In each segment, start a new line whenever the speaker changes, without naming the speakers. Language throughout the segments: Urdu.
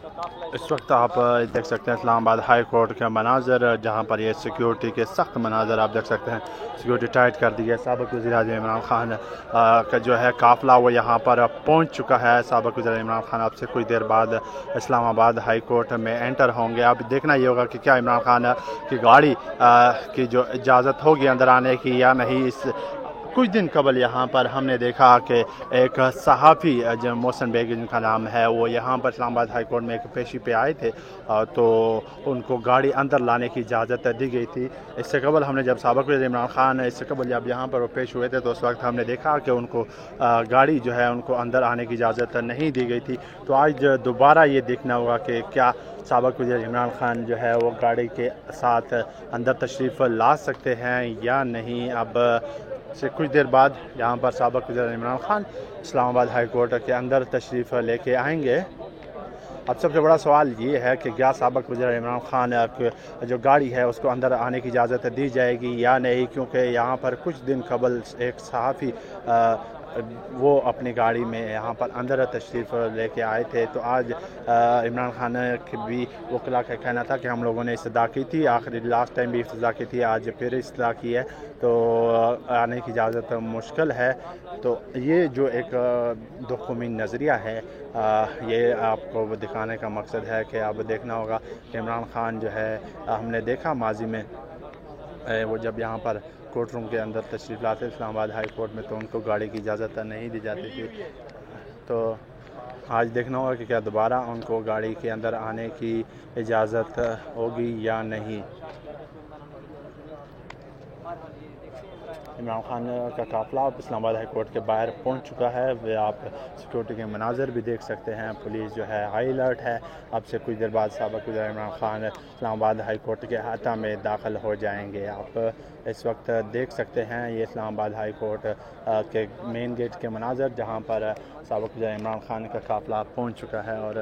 اس وقت آپ دیکھ سکتے ہیں اسلام آباد ہائی کورٹ کے مناظر، جہاں پر یہ سیکیورٹی کے سخت مناظر آپ دیکھ سکتے ہیں۔ سیکیورٹی ٹائٹ کر دی ہے۔ سابق وزیر اعظم عمران خان کا جو ہے قافلہ وہ یہاں پر پہنچ چکا ہے۔ سابق وزیر عمران خان اب سے کچھ دیر بعد اسلام آباد ہائی کورٹ میں انٹر ہوں گے۔ اب دیکھنا یہ ہوگا کہ کیا عمران خان کی گاڑی کی جو اجازت ہوگی اندر آنے کی یا نہیں۔ اس کچھ دن قبل یہاں پر ہم نے دیکھا کہ ایک صحافی جو محسن بیگ جن کا نام ہے، وہ یہاں پر اسلام آباد ہائی کورٹ میں ایک پیشی پہ آئے تھے تو ان کو گاڑی اندر لانے کی اجازت دی گئی تھی۔ اس سے قبل ہم نے جب سابق وزیر عمران خان اس سے قبل جب یہاں پر وہ پیش ہوئے تھے تو اس وقت ہم نے دیکھا کہ ان کو گاڑی جو ہے ان کو اندر آنے کی اجازت نہیں دی گئی تھی۔ تو آج دوبارہ یہ دیکھنا ہوگا کہ کیا سابق وزیر عمران خان جو ہے وہ گاڑی کے ساتھ اندر تشریف لا سکتے ہیں یا نہیں۔ اب سے کچھ دیر بعد یہاں پر سابق وزیر عمران خان اسلام آباد ہائی کورٹ کے اندر تشریف لے کے آئیں گے۔ اب سب سے بڑا سوال یہ ہے کہ کیا سابق وزیر عمران خان جو گاڑی ہے اس کو اندر آنے کی اجازت دی جائے گی یا نہیں، کیونکہ یہاں پر کچھ دن قبل ایک صحافی وہ اپنی گاڑی میں یہاں پر اندر تشریف لے کے آئے تھے۔ تو آج عمران خان کی بھی وکلاء کا کہنا تھا کہ ہم لوگوں نے استدعا کی تھی، آخری لاسٹ ٹائم بھی استدعا کی تھی، آج پھر استدعا کی ہے تو آنے کی اجازت مشکل ہے۔ تو یہ جو ایک دو-قومی نظریہ ہے، یہ آپ کو دکھانے کا مقصد ہے کہ اب دیکھنا ہوگا کہ عمران خان جو ہے، ہم نے دیکھا ماضی میں وہ جب یہاں پر کورٹ روم کے اندر تشریف لاتے اسلام آباد ہائی کورٹ میں تو ان کو گاڑی کی اجازت نہیں دی جاتی تھی۔ تو آج دیکھنا ہوگا کہ کیا دوبارہ ان کو گاڑی کے اندر آنے کی اجازت ہوگی یا نہیں۔ عمران خان کا قافلہ اب اسلام آباد ہائی کورٹ کے باہر پہنچ چکا ہے۔ آپ سیکورٹی کے مناظر بھی دیکھ سکتے ہیں، پولیس جو ہے ہائی الرٹ ہے۔ اب سے کچھ دیر بعد سابق وزیر عمران خان اسلام آباد ہائی کورٹ کے احاطہ میں داخل ہو جائیں گے۔ آپ اس وقت دیکھ سکتے ہیں یہ اسلام آباد ہائی کورٹ کے مین گیٹ کے مناظر، جہاں پر سابق وزیر عمران خان کا قافلہ پہنچ چکا ہے اور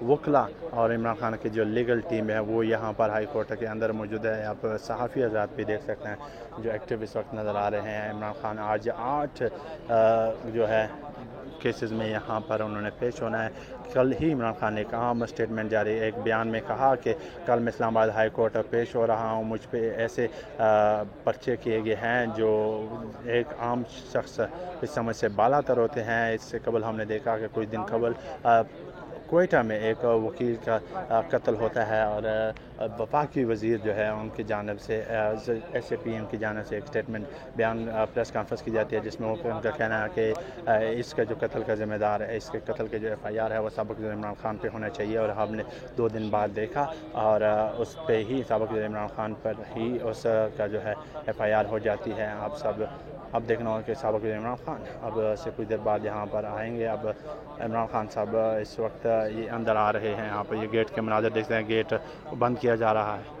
وکلاء اور عمران خان کی جو لیگل ٹیم ہے وہ یہاں پر ہائی کورٹ کے اندر موجود ہے۔ آپ صحافی حضرات بھی دیکھ سکتے ہیں جو ایکٹیو اس وقت نظر آ رہے ہیں۔ عمران خان آج 8 جو ہے کیسز میں یہاں پر انہوں نے پیش ہونا ہے۔ کل ہی عمران خان نے ایک عام اسٹیٹمنٹ جاری ایک بیان میں کہا کہ کل میں اسلام آباد ہائی کورٹ پیش ہو رہا ہوں، مجھ پہ ایسے پرچے کیے گئے ہیں جو ایک عام شخص اس سمجھ سے بالا تر ہوتے ہیں۔ اس سے قبل ہم نے دیکھا کہ کچھ دن قبل کوئٹہ میں ایک وکیل کا قتل ہوتا ہے اور وفاقی وزیر جو ہے ان کی جانب سے ایس اے پی ایم کی جانب سے ایک اسٹیٹمنٹ بیان پریس کانفرنس کی جاتی ہے، جس میں ان کا کہنا ہے کہ اس کا جو قتل کا ذمہ دار ہے، اس کے قتل کے جو ایف آئی آر ہے وہ سابق وزیر عمران خان پہ ہونا چاہیے، اور ہم نے 2 دن بعد دیکھا اور اس پہ ہی سابق وزیر عمران خان پر ہی اس کا جو ہے ایف آئی آر ہو جاتی ہے۔ اب دیکھنا ہوگا کہ سابق وزیر عمران خان اب سے کچھ دیر بعد یہاں پر آئیں گے۔ اب عمران خان صاحب اس وقت یہ اندر آ رہے ہیں۔ یہاں پر یہ گیٹ کے مناظر دیکھتے ہیں، گیٹ بند کیا جا رہا ہے۔